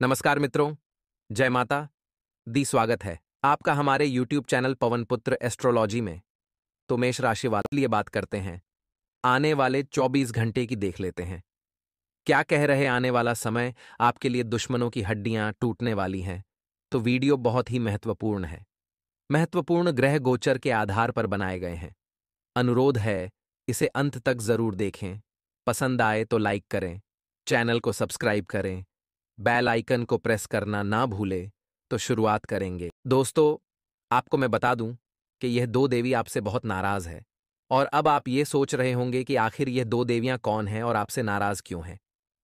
नमस्कार मित्रों, जय माता दी। स्वागत है आपका हमारे YouTube चैनल पवन पुत्र एस्ट्रोलॉजी में। तो मेष राशि वाले लिए बात करते हैं। आने वाले 24 घंटे की देख लेते हैं। क्या कह रहे आने वाला समय आपके लिए दुश्मनों की हड्डियां टूटने वाली हैं। तो वीडियो बहुत ही महत्वपूर्ण है। महत्वपूर्ण ग्रह गोचर के आधार पर बनाए गए हैं। अनुरोध है, इसे अंत तक जरूर देखें। पसंद आए तो लाइक करें, चैनल को सब्सक्राइब करें, बेल आइकन को प्रेस करना ना भूले। तो शुरुआत करेंगे। दोस्तों, आपको मैं बता दूं कि यह दो देवी आपसे बहुत नाराज है। और अब आप ये सोच रहे होंगे कि आखिर यह दो देवियां कौन हैं और आपसे नाराज क्यों हैं।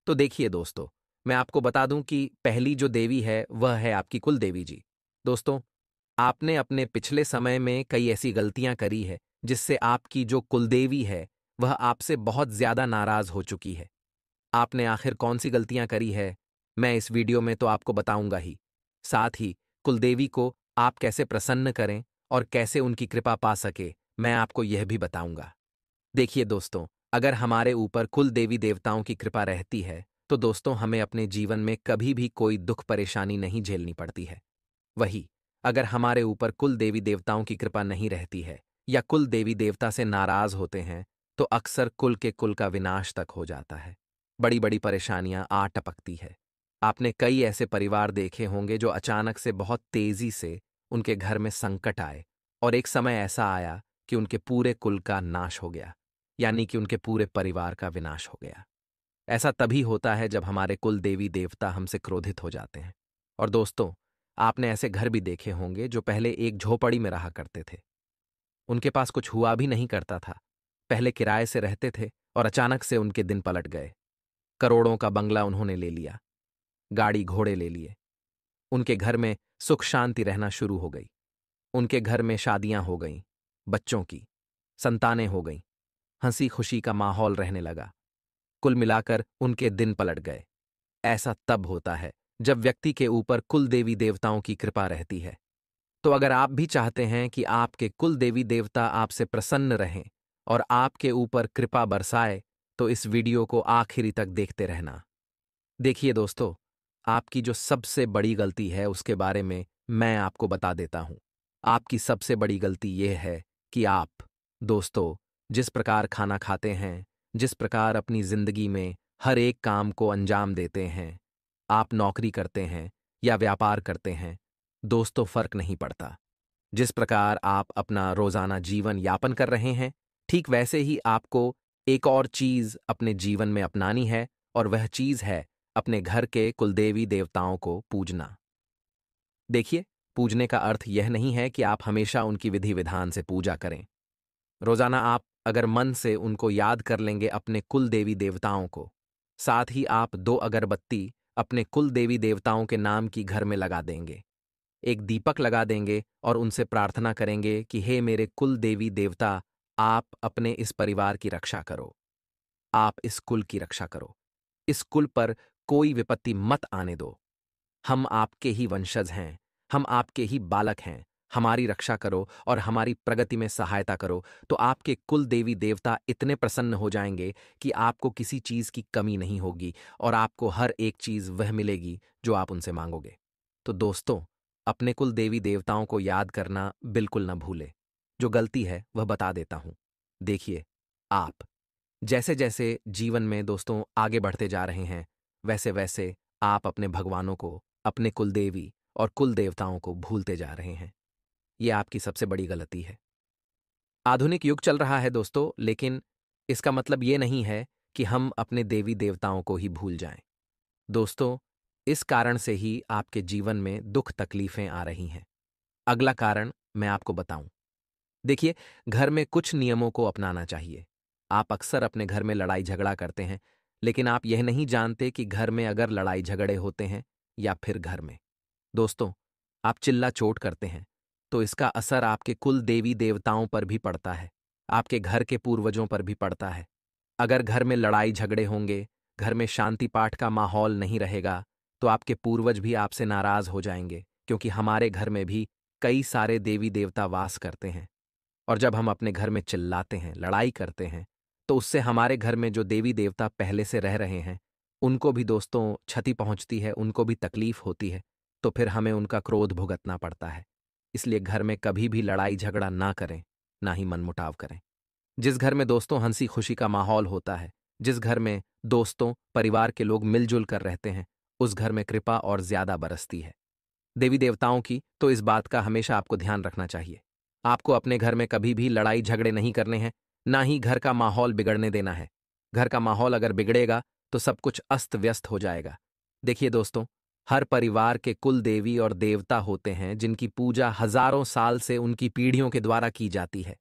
तो देखिए दोस्तों, मैं आपको बता दूं कि पहली जो देवी है वह है आपकी कुल देवी जी। दोस्तों, आपने अपने पिछले समय में कई ऐसी गलतियां करी है जिससे आपकी जो कुलदेवी है वह आपसे बहुत ज्यादा नाराज हो चुकी है। आपने आखिर कौन सी गलतियां करी है, मैं इस वीडियो में तो आपको बताऊंगा ही। साथ ही कुलदेवी को आप कैसे प्रसन्न करें और कैसे उनकी कृपा पा सके, मैं आपको यह भी बताऊंगा। देखिए दोस्तों, अगर हमारे ऊपर कुल देवी देवताओं की कृपा रहती है तो दोस्तों हमें अपने जीवन में कभी भी कोई दुख परेशानी नहीं झेलनी पड़ती है। वही अगर हमारे ऊपर कुल देवी देवताओं की कृपा नहीं रहती है या कुल देवी देवता से नाराज होते हैं तो अक्सर कुल के कुल का विनाश तक हो जाता है। बड़ी बड़ी परेशानियां आ टपकती है। आपने कई ऐसे परिवार देखे होंगे जो अचानक से बहुत तेजी से उनके घर में संकट आए और एक समय ऐसा आया कि उनके पूरे कुल का नाश हो गया, यानी कि उनके पूरे परिवार का विनाश हो गया। ऐसा तभी होता है जब हमारे कुल देवी देवता हमसे क्रोधित हो जाते हैं। और दोस्तों, आपने ऐसे घर भी देखे होंगे जो पहले एक झोपड़ी में रहा करते थे। उनके पास कुछ हुआ भी नहीं करता था। पहले किराए से रहते थे और अचानक से उनके दिन पलट गए। करोड़ों का बंगला उन्होंने ले लिया, गाड़ी घोड़े ले लिए। उनके घर में सुख शांति रहना शुरू हो गई। उनके घर में शादियां हो गईं, बच्चों की संतानें हो गईं, हंसी खुशी का माहौल रहने लगा। कुल मिलाकर उनके दिन पलट गए। ऐसा तब होता है जब व्यक्ति के ऊपर कुल देवी देवताओं की कृपा रहती है। तो अगर आप भी चाहते हैं कि आपके कुल देवी देवता आपसे प्रसन्न रहें और आपके ऊपर कृपा बरसाए, तो इस वीडियो को आखिरी तक देखते रहना। देखिए दोस्तों, आपकी जो सबसे बड़ी गलती है उसके बारे में मैं आपको बता देता हूं। आपकी सबसे बड़ी गलती यह है कि आप, दोस्तों, जिस प्रकार खाना खाते हैं, जिस प्रकार अपनी जिंदगी में हर एक काम को अंजाम देते हैं, आप नौकरी करते हैं या व्यापार करते हैं, दोस्तों फर्क नहीं पड़ता। जिस प्रकार आप अपना रोजाना जीवन यापन कर रहे हैं, ठीक वैसे ही आपको एक और चीज अपने जीवन में अपनानी है, और वह चीज है अपने घर के कुलदेवी देवताओं को पूजना। देखिए, पूजने का अर्थ यह नहीं है कि आप हमेशा उनकी विधि विधान से पूजा करें। रोजाना आप अगर मन से उनको याद कर लेंगे अपने कुल देवी देवताओं को, साथ ही आप 2 अगरबत्ती अपने कुल देवी देवताओं के नाम की घर में लगा देंगे, एक दीपक लगा देंगे और उनसे प्रार्थना करेंगे कि हे मेरे कुल देवी देवता, आप अपने इस परिवार की रक्षा करो, आप इस कुल की रक्षा करो, इस कुल पर कोई विपत्ति मत आने दो। हम आपके ही वंशज हैं, हम आपके ही बालक हैं, हमारी रक्षा करो और हमारी प्रगति में सहायता करो। तो आपके कुल देवी देवता इतने प्रसन्न हो जाएंगे कि आपको किसी चीज की कमी नहीं होगी और आपको हर एक चीज वह मिलेगी जो आप उनसे मांगोगे। तो दोस्तों, अपने कुल देवी देवताओं को याद करना बिल्कुल न भूले। जो गलती है वह बता देता हूं। देखिए, आप जैसे जैसे जीवन में दोस्तों आगे बढ़ते जा रहे हैं, वैसे वैसे आप अपने भगवानों को, अपने कुलदेवी और कुल देवताओं को भूलते जा रहे हैं। यह आपकी सबसे बड़ी गलती है। आधुनिक युग चल रहा है दोस्तों, लेकिन इसका मतलब ये नहीं है कि हम अपने देवी देवताओं को ही भूल जाएं। दोस्तों, इस कारण से ही आपके जीवन में दुख तकलीफें आ रही हैं। अगला कारण मैं आपको बताऊं। देखिए, घर में कुछ नियमों को अपनाना चाहिए। आप अक्सर अपने घर में लड़ाई झगड़ा करते हैं, लेकिन आप यह नहीं जानते कि घर में अगर लड़ाई झगड़े होते हैं या फिर घर में, दोस्तों, आप चिल्ला चोट करते हैं, तो इसका असर आपके कुल देवी देवताओं पर भी पड़ता है, आपके घर के पूर्वजों पर भी पड़ता है। अगर घर में लड़ाई झगड़े होंगे, घर में शांति पाठ का माहौल नहीं रहेगा, तो आपके पूर्वज भी आपसे नाराज हो जाएंगे, क्योंकि हमारे घर में भी कई सारे देवी देवता वास करते हैं। और जब हम अपने घर में चिल्लाते हैं, लड़ाई करते हैं, तो उससे हमारे घर में जो देवी देवता पहले से रह रहे हैं, उनको भी दोस्तों क्षति पहुंचती है, उनको भी तकलीफ होती है, तो फिर हमें उनका क्रोध भुगतना पड़ता है। इसलिए घर में कभी भी लड़ाई झगड़ा ना करें, ना ही मनमुटाव करें। जिस घर में दोस्तों हंसी खुशी का माहौल होता है, जिस घर में दोस्तों परिवार के लोग मिलजुल कर रहते हैं, उस घर में कृपा और ज्यादा बरसती है देवी देवताओं की। तो इस बात का हमेशा आपको ध्यान रखना चाहिए। आपको अपने घर में कभी भी लड़ाई झगड़े नहीं करने हैं, ना ही घर का माहौल बिगड़ने देना है। घर का माहौल अगर बिगड़ेगा तो सब कुछ अस्त व्यस्त हो जाएगा। देखिए दोस्तों, हर परिवार के कुल देवी और देवता होते हैं जिनकी पूजा हजारों साल से उनकी पीढ़ियों के द्वारा की जाती है।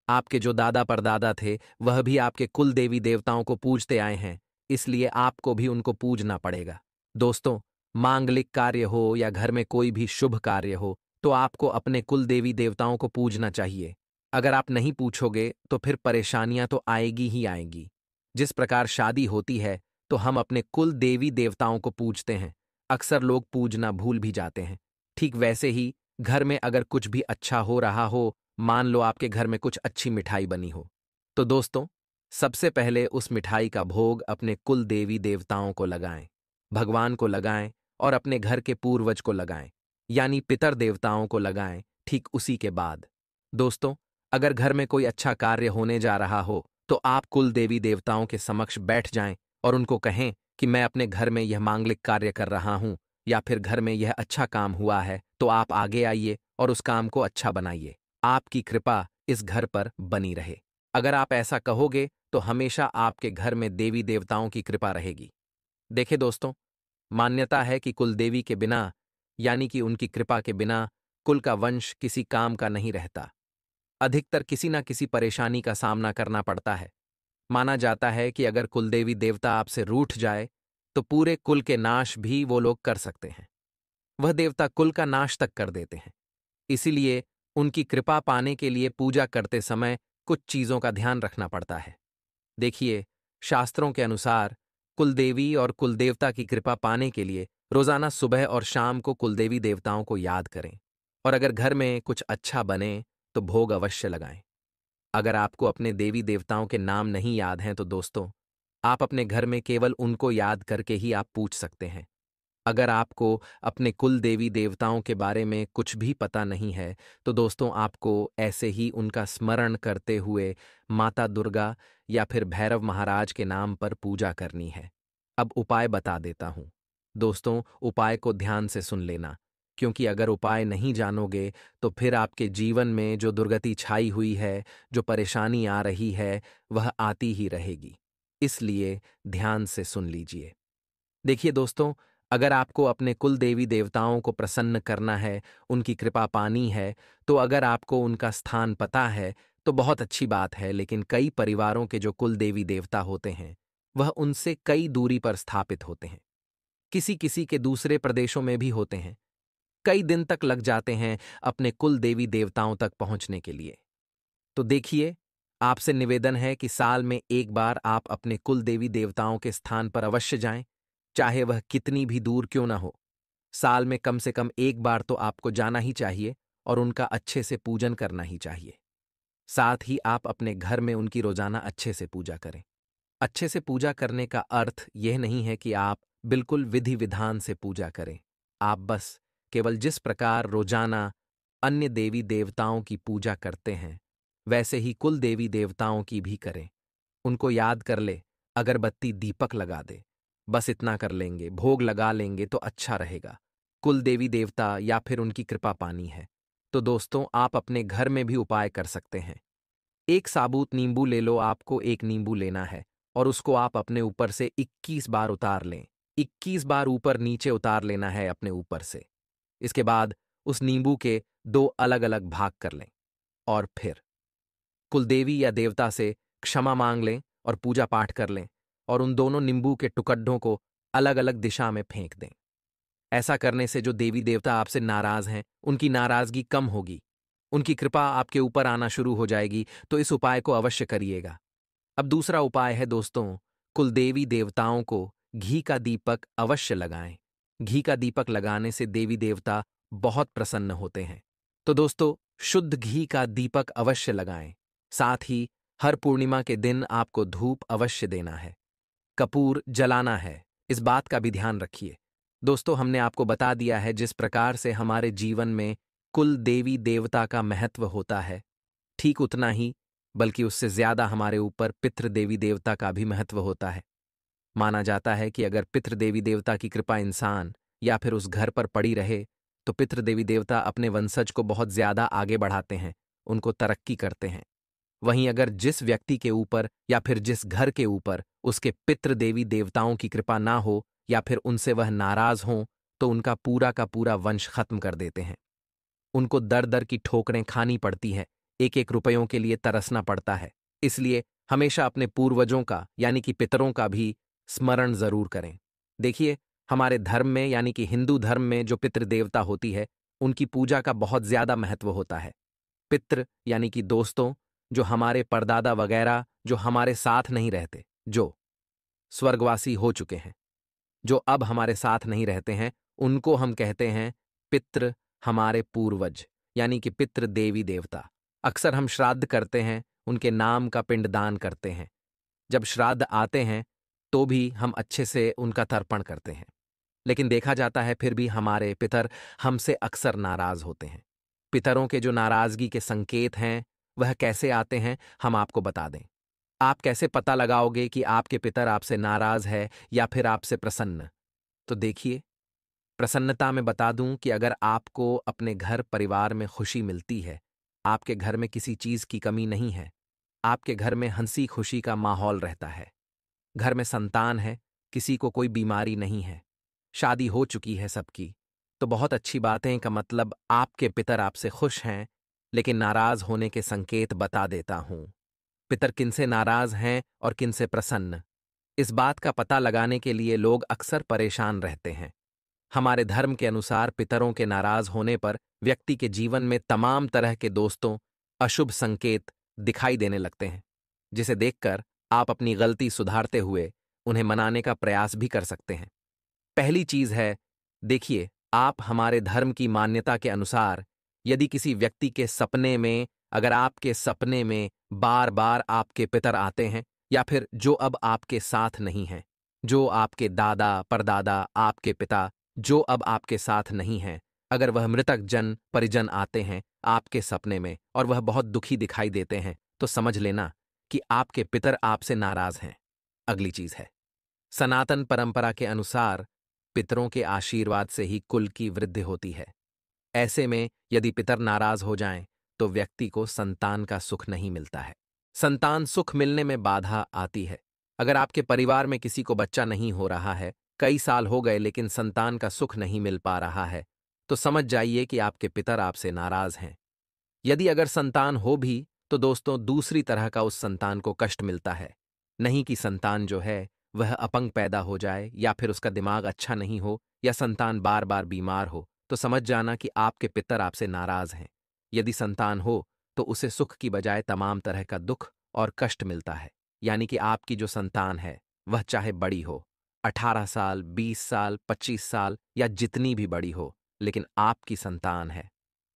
आपके जो दादा परदादा थे वह भी आपके कुल देवी देवताओं को पूजते आए हैं, इसलिए आपको भी उनको पूजना पड़ेगा। दोस्तों, मांगलिक कार्य हो या घर में कोई भी शुभ कार्य हो, तो आपको अपने कुल देवी देवताओं को पूजना चाहिए। अगर आप नहीं पूछोगे तो फिर परेशानियां तो आएगी ही आएगी। जिस प्रकार शादी होती है तो हम अपने कुल देवी देवताओं को पूजते हैं, अक्सर लोग पूजना भूल भी जाते हैं। ठीक वैसे ही घर में अगर कुछ भी अच्छा हो रहा हो, मान लो आपके घर में कुछ अच्छी मिठाई बनी हो, तो दोस्तों सबसे पहले उस मिठाई का भोग अपने कुल देवी देवताओं को लगाएं, भगवान को लगाएं और अपने घर के पूर्वज को लगाएं, यानी पितर देवताओं को लगाएं। ठीक उसी के बाद दोस्तों, अगर घर में कोई अच्छा कार्य होने जा रहा हो तो आप कुल देवी देवताओं के समक्ष बैठ जाएं और उनको कहें कि मैं अपने घर में यह मांगलिक कार्य कर रहा हूं, या फिर घर में यह अच्छा काम हुआ है तो आप आगे आइए और उस काम को अच्छा बनाइए। आपकी कृपा इस घर पर बनी रहे। अगर आप ऐसा कहोगे तो हमेशा आपके घर में देवी देवताओं की कृपा रहेगी। देखे दोस्तों, मान्यता है कि कुलदेवी के बिना, यानी कि उनकी कृपा के बिना, कुल का वंश किसी काम का नहीं रहता। अधिकतर किसी न किसी परेशानी का सामना करना पड़ता है। माना जाता है कि अगर कुलदेवी देवता आपसे रूठ जाए तो पूरे कुल के नाश भी वो लोग कर सकते हैं। वह देवता कुल का नाश तक कर देते हैं। इसीलिए उनकी कृपा पाने के लिए पूजा करते समय कुछ चीजों का ध्यान रखना पड़ता है। देखिए, शास्त्रों के अनुसार कुलदेवी और कुलदेवता की कृपा पाने के लिए रोजाना सुबह और शाम को कुलदेवी देवताओं को याद करें, और अगर घर में कुछ अच्छा बने तो भोग अवश्य लगाएं। अगर आपको अपने देवी देवताओं के नाम नहीं याद हैं तो दोस्तों, आप अपने घर में केवल उनको याद करके ही आप पूछ सकते हैं। अगर आपको अपने कुल देवी देवताओं के बारे में कुछ भी पता नहीं है तो दोस्तों, आपको ऐसे ही उनका स्मरण करते हुए माता दुर्गा या फिर भैरव महाराज के नाम पर पूजा करनी है। अब उपाय बता देता हूं। दोस्तों, उपाय को ध्यान से सुन लेना, क्योंकि अगर उपाय नहीं जानोगे तो फिर आपके जीवन में जो दुर्गति छाई हुई है, जो परेशानी आ रही है, वह आती ही रहेगी। इसलिए ध्यान से सुन लीजिए। देखिए दोस्तों, अगर आपको अपने कुल देवी देवताओं को प्रसन्न करना है, उनकी कृपा पानी है, तो अगर आपको उनका स्थान पता है तो बहुत अच्छी बात है। लेकिन कई परिवारों के जो कुल देवी देवता होते हैं वह उनसे कई दूरी पर स्थापित होते हैं। किसी किसी के दूसरे प्रदेशों में भी होते हैं। कई दिन तक लग जाते हैं अपने कुल देवी देवताओं तक पहुंचने के लिए। तो देखिए, आपसे निवेदन है कि साल में एक बार आप अपने कुल देवी देवताओं के स्थान पर अवश्य जाएं, चाहे वह कितनी भी दूर क्यों ना हो। साल में कम से कम एक बार तो आपको जाना ही चाहिए और उनका अच्छे से पूजन करना ही चाहिए। साथ ही आप अपने घर में उनकी रोजाना अच्छे से पूजा करें। अच्छे से पूजा करने का अर्थ यह नहीं है कि आप बिल्कुल विधि विधान से पूजा करें। आप बस केवल जिस प्रकार रोजाना अन्य देवी देवताओं की पूजा करते हैं वैसे ही कुल देवी देवताओं की भी करें। उनको याद कर ले, अगरबत्ती दीपक लगा दे, बस इतना कर लेंगे, भोग लगा लेंगे तो अच्छा रहेगा। कुल देवी देवता या फिर उनकी कृपा पानी है तो दोस्तों, आप अपने घर में भी उपाय कर सकते हैं। एक साबुत नींबू ले लो, आपको एक नींबू लेना है और उसको आप अपने ऊपर से 21 बार उतार लें। 21 बार ऊपर नीचे उतार लेना है अपने ऊपर से। इसके बाद उस नींबू के दो अलग अलग भाग कर लें और फिर कुलदेवी या देवता से क्षमा मांग लें और पूजा पाठ कर लें, और उन दोनों नींबू के टुकड़ों को अलग अलग दिशा में फेंक दें। ऐसा करने से जो देवी देवता आपसे नाराज हैं उनकी नाराजगी कम होगी, उनकी कृपा आपके ऊपर आना शुरू हो जाएगी। तो इस उपाय को अवश्य करिएगा। अब दूसरा उपाय है दोस्तों, कुलदेवी देवताओं को घी का दीपक अवश्य लगाएं। घी का दीपक लगाने से देवी देवता बहुत प्रसन्न होते हैं। तो दोस्तों, शुद्ध घी का दीपक अवश्य लगाएं। साथ ही हर पूर्णिमा के दिन आपको धूप अवश्य देना है, कपूर जलाना है। इस बात का भी ध्यान रखिए। दोस्तों, हमने आपको बता दिया है जिस प्रकार से हमारे जीवन में कुल देवी देवता का महत्व होता है, ठीक उतना ही बल्कि उससे ज्यादा हमारे ऊपर पितृ देवी देवता का भी महत्व होता है। माना जाता है कि अगर पितृ देवी देवता की कृपा इंसान या फिर उस घर पर पड़ी रहे तो पितृ देवी देवता अपने वंशज को बहुत ज्यादा आगे बढ़ाते हैं, उनको तरक्की करते हैं। वहीं अगर जिस व्यक्ति के ऊपर या फिर जिस घर के ऊपर उसके पितृ देवी देवताओं की कृपा ना हो या फिर उनसे वह नाराज हों तो उनका पूरा का पूरा वंश खत्म कर देते हैं। उनको दर दर की ठोकरें खानी पड़ती हैं, एक एक रुपयों के लिए तरसना पड़ता है। इसलिए हमेशा अपने पूर्वजों का यानी कि पितरों का भी स्मरण जरूर करें। देखिए, हमारे धर्म में यानी कि हिंदू धर्म में जो पितृदेवता होती है उनकी पूजा का बहुत ज्यादा महत्व होता है। पितृ यानी कि दोस्तों, जो हमारे परदादा वगैरह जो हमारे साथ नहीं रहते, जो स्वर्गवासी हो चुके हैं, जो अब हमारे साथ नहीं रहते हैं, उनको हम कहते हैं पितृ, हमारे पूर्वज यानी कि पितृ देवी देवता। अक्सर हम श्राद्ध करते हैं, उनके नाम का पिंडदान करते हैं। जब श्राद्ध आते हैं तो भी हम अच्छे से उनका तर्पण करते हैं, लेकिन देखा जाता है फिर भी हमारे पितर हमसे अक्सर नाराज होते हैं। पितरों के जो नाराजगी के संकेत हैं वह कैसे आते हैं, हम आपको बता दें। आप कैसे पता लगाओगे कि आपके पितर आपसे नाराज है या फिर आपसे प्रसन्न? तो देखिए, प्रसन्नता में बता दूं कि अगर आपको अपने घर परिवार में खुशी मिलती है, आपके घर में किसी चीज की कमी नहीं है, आपके घर में हंसी खुशी का माहौल रहता है, घर में संतान है, किसी को कोई बीमारी नहीं है, शादी हो चुकी है सबकी, तो बहुत अच्छी बातें का मतलब आपके पितर आपसे खुश हैं। लेकिन नाराज होने के संकेत बता देता हूं। पितर किनसे नाराज हैं और किनसे प्रसन्न, इस बात का पता लगाने के लिए लोग अक्सर परेशान रहते हैं। हमारे धर्म के अनुसार पितरों के नाराज होने पर व्यक्ति के जीवन में तमाम तरह के दोस्तों अशुभ संकेत दिखाई देने लगते हैं, जिसे देखकर आप अपनी गलती सुधारते हुए उन्हें मनाने का प्रयास भी कर सकते हैं। पहली चीज है, देखिए, आप हमारे धर्म की मान्यता के अनुसार यदि किसी व्यक्ति के सपने में, अगर आपके सपने में बार बार आपके पितर आते हैं या फिर जो अब आपके साथ नहीं हैं, जो आपके दादा परदादा आपके पिता जो अब आपके साथ नहीं हैं, अगर वह मृतक जन परिजन आते हैं आपके सपने में और वह बहुत दुखी दिखाई देते हैं, तो समझ लेना कि आपके पितर आपसे नाराज हैं। अगली चीज है, सनातन परंपरा के अनुसार पितरों के आशीर्वाद से ही कुल की वृद्धि होती है। ऐसे में यदि पितर नाराज हो जाएं तो व्यक्ति को संतान का सुख नहीं मिलता है, संतान सुख मिलने में बाधा आती है। अगर आपके परिवार में किसी को बच्चा नहीं हो रहा है, कई साल हो गए लेकिन संतान का सुख नहीं मिल पा रहा है, तो समझ जाइए कि आपके पितर आपसे नाराज हैं। यदि अगर संतान हो भी तो दोस्तों दूसरी तरह का उस संतान को कष्ट मिलता है, नहीं कि संतान जो है वह अपंग पैदा हो जाए या फिर उसका दिमाग अच्छा नहीं हो या संतान बार बार बीमार हो, तो समझ जाना कि आपके पितर आपसे नाराज हैं। यदि संतान हो तो उसे सुख की बजाय तमाम तरह का दुख और कष्ट मिलता है, यानी कि आपकी जो संतान है वह चाहे बड़ी हो, 18 साल 20 साल 25 साल या जितनी भी बड़ी हो, लेकिन आपकी संतान है,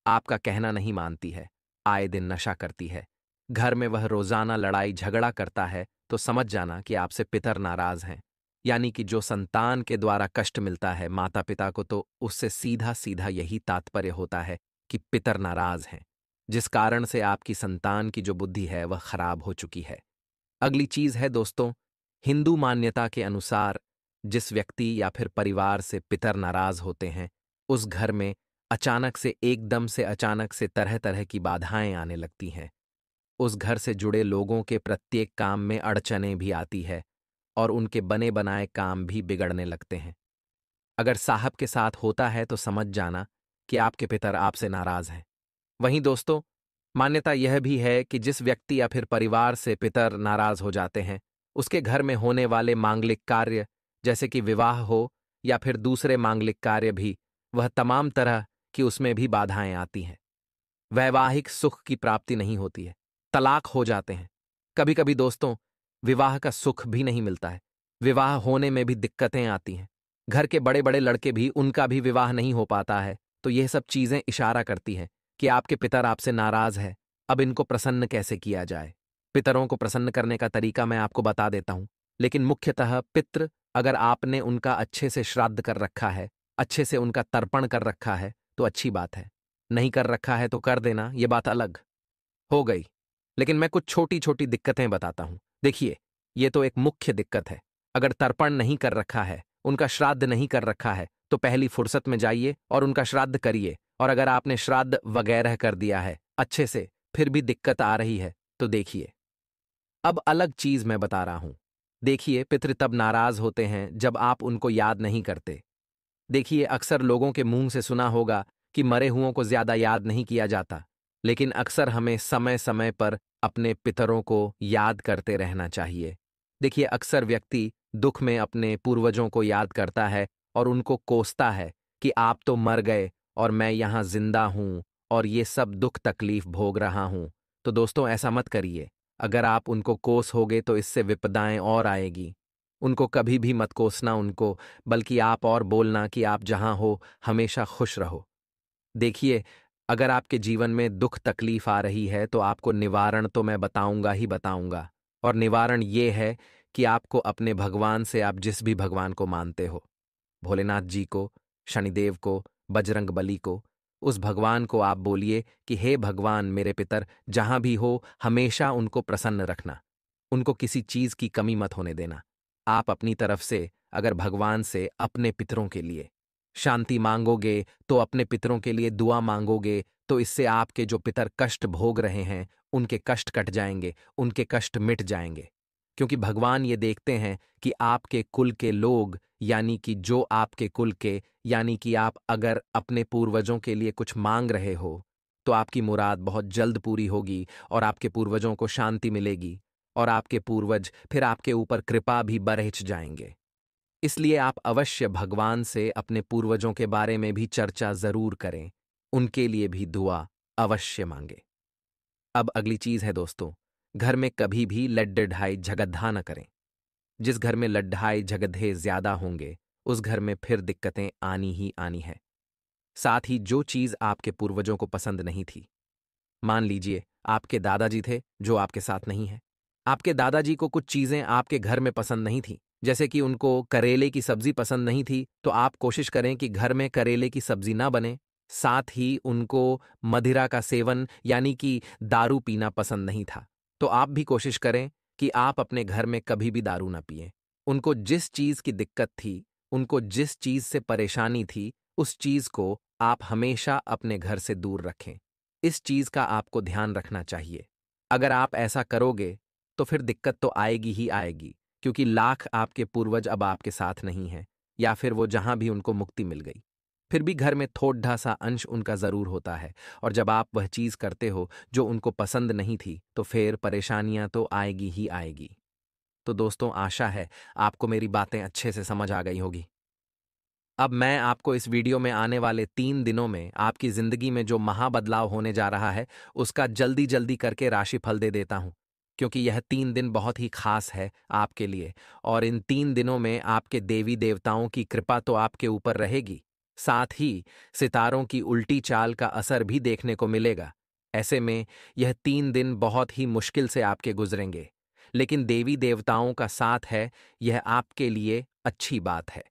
आपका कहना नहीं मानती है, आए दिन नशा करती है, घर में वह रोजाना लड़ाई झगड़ा करता है, तो समझ जाना कि आपसे पितर नाराज हैं। यानी कि जो संतान के द्वारा कष्ट मिलता है माता पिता को, तो उससे सीधा सीधा यही तात्पर्य होता है कि पितर नाराज हैं, जिस कारण से आपकी संतान की जो बुद्धि है वह खराब हो चुकी है। अगली चीज है दोस्तों, हिंदू मान्यता के अनुसार जिस व्यक्ति या फिर परिवार से पितर नाराज होते हैं, उस घर में अचानक से एकदम से अचानक से तरह तरह की बाधाएं आने लगती हैं। उस घर से जुड़े लोगों के प्रत्येक काम में अड़चनें भी आती है और उनके बने बनाए काम भी बिगड़ने लगते हैं। अगर साहब के साथ होता है तो समझ जाना कि आपके पितर आपसे नाराज हैं। वहीं दोस्तों, मान्यता यह भी है कि जिस व्यक्ति या फिर परिवार से पितर नाराज हो जाते हैं, उसके घर में होने वाले मांगलिक कार्य जैसे कि विवाह हो या फिर दूसरे मांगलिक कार्य भी, वह तमाम तरह की उसमें भी बाधाएं आती हैं। वैवाहिक सुख की प्राप्ति नहीं होती है, तलाक हो जाते हैं। कभी कभी दोस्तों, विवाह का सुख भी नहीं मिलता है, विवाह होने में भी दिक्कतें आती हैं। घर के बड़े बड़े लड़के भी, उनका भी विवाह नहीं हो पाता है। तो यह सब चीजें इशारा करती हैं कि आपके पितर आपसे नाराज है। अब इनको प्रसन्न कैसे किया जाए? पितरों को प्रसन्न करने का तरीका मैं आपको बता देता हूं, लेकिन मुख्यतः पितृ अगर आपने उनका अच्छे से श्राद्ध कर रखा है, अच्छे से उनका तर्पण कर रखा है, तो अच्छी बात है। नहीं कर रखा है तो कर देना, ये बात अलग हो गई। लेकिन मैं कुछ छोटी छोटी दिक्कतें बताता हूं। देखिए, ये तो एक मुख्य दिक्कत है। अगर तर्पण नहीं कर रखा है, उनका श्राद्ध नहीं कर रखा है, तो पहली फुर्सत में जाइए और उनका श्राद्ध करिए। और अगर आपने श्राद्ध वगैरह कर दिया है अच्छे से, फिर भी दिक्कत आ रही है, तो देखिए, अब अलग चीज मैं बता रहा हूं। देखिए, पितृ तब नाराज होते हैं जब आप उनको याद नहीं करते। देखिए, अक्सर लोगों के मुंह से सुना होगा कि मरे हुओं को ज्यादा याद नहीं किया जाता, लेकिन अक्सर हमें समय समय पर अपने पितरों को याद करते रहना चाहिए। देखिए, अक्सर व्यक्ति दुख में अपने पूर्वजों को याद करता है और उनको कोसता है कि आप तो मर गए और मैं यहां जिंदा हूं और ये सब दुख तकलीफ भोग रहा हूं। तो दोस्तों, ऐसा मत करिए। अगर आप उनको कोस होगे तो इससे विपदाएं और आएगी। उनको कभी भी मत कोसना उनको, बल्कि आप और बोलना कि आप जहां हो हमेशा खुश रहो। देखिए, अगर आपके जीवन में दुख तकलीफ आ रही है तो आपको निवारण तो मैं बताऊंगा ही बताऊंगा। और निवारण ये है कि आपको अपने भगवान से, आप जिस भी भगवान को मानते हो, भोलेनाथ जी को, शनिदेव को, बजरंग बली को, उस भगवान को आप बोलिए कि हे भगवान, मेरे पितर जहां भी हो हमेशा उनको प्रसन्न रखना, उनको किसी चीज की कमी मत होने देना। आप अपनी तरफ से अगर भगवान से अपने पितरों के लिए शांति मांगोगे, तो अपने पितरों के लिए दुआ मांगोगे, तो इससे आपके जो पितर कष्ट भोग रहे हैं उनके कष्ट कट जाएंगे, उनके कष्ट मिट जाएंगे। क्योंकि भगवान ये देखते हैं कि आपके कुल के लोग, यानी कि जो आपके कुल के, यानी कि आप अगर अपने पूर्वजों के लिए कुछ मांग रहे हो, तो आपकी मुराद बहुत जल्द पूरी होगी और आपके पूर्वजों को शांति मिलेगी और आपके पूर्वज फिर आपके ऊपर कृपा भी बरहच जाएंगे। इसलिए आप अवश्य भगवान से अपने पूर्वजों के बारे में भी चर्चा जरूर करें, उनके लिए भी दुआ अवश्य मांगे। अब अगली चीज है दोस्तों, घर में कभी भी लड्डे ढाई झगड्ढा न करें। जिस घर में लड्ढाई झगड़े ज्यादा होंगे, उस घर में फिर दिक्कतें आनी ही आनी है। साथ ही जो चीज आपके पूर्वजों को पसंद नहीं थी, मान लीजिए आपके दादाजी थे जो आपके साथ नहीं है। आपके दादाजी को कुछ चीजें आपके घर में पसंद नहीं थी, जैसे कि उनको करेले की सब्जी पसंद नहीं थी, तो आप कोशिश करें कि घर में करेले की सब्जी ना बने। साथ ही उनको मदिरा का सेवन यानी कि दारू पीना पसंद नहीं था, तो आप भी कोशिश करें कि आप अपने घर में कभी भी दारू ना पिएं। उनको जिस चीज की दिक्कत थी, उनको जिस चीज से परेशानी थी, उस चीज को आप हमेशा अपने घर से दूर रखें। इस चीज का आपको ध्यान रखना चाहिए। अगर आप ऐसा करोगे तो फिर दिक्कत तो आएगी ही आएगी, क्योंकि लाख आपके पूर्वज अब आपके साथ नहीं हैं, या फिर वो जहां भी उनको मुक्ति मिल गई, फिर भी घर में थोड़ा सा अंश उनका जरूर होता है। और जब आप वह चीज करते हो जो उनको पसंद नहीं थी, तो फिर परेशानियां तो आएगी ही आएगी। तो दोस्तों, आशा है आपको मेरी बातें अच्छे से समझ आ गई होगी। अब मैं आपको इस वीडियो में आने वाले 3 दिनों में आपकी जिंदगी में जो महाबदलाव होने जा रहा है, उसका जल्दी जल्दी करके राशिफल दे देता हूं। क्योंकि यह 3 दिन बहुत ही खास है आपके लिए, और इन 3 दिनों में आपके देवी देवताओं की कृपा तो आपके ऊपर रहेगी, साथ ही सितारों की उल्टी चाल का असर भी देखने को मिलेगा। ऐसे में यह 3 दिन बहुत ही मुश्किल से आपके गुजरेंगे, लेकिन देवी देवताओं का साथ है, यह आपके लिए अच्छी बात है।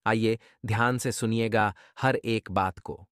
आइए ध्यान से सुनिएगा हर एक बात को।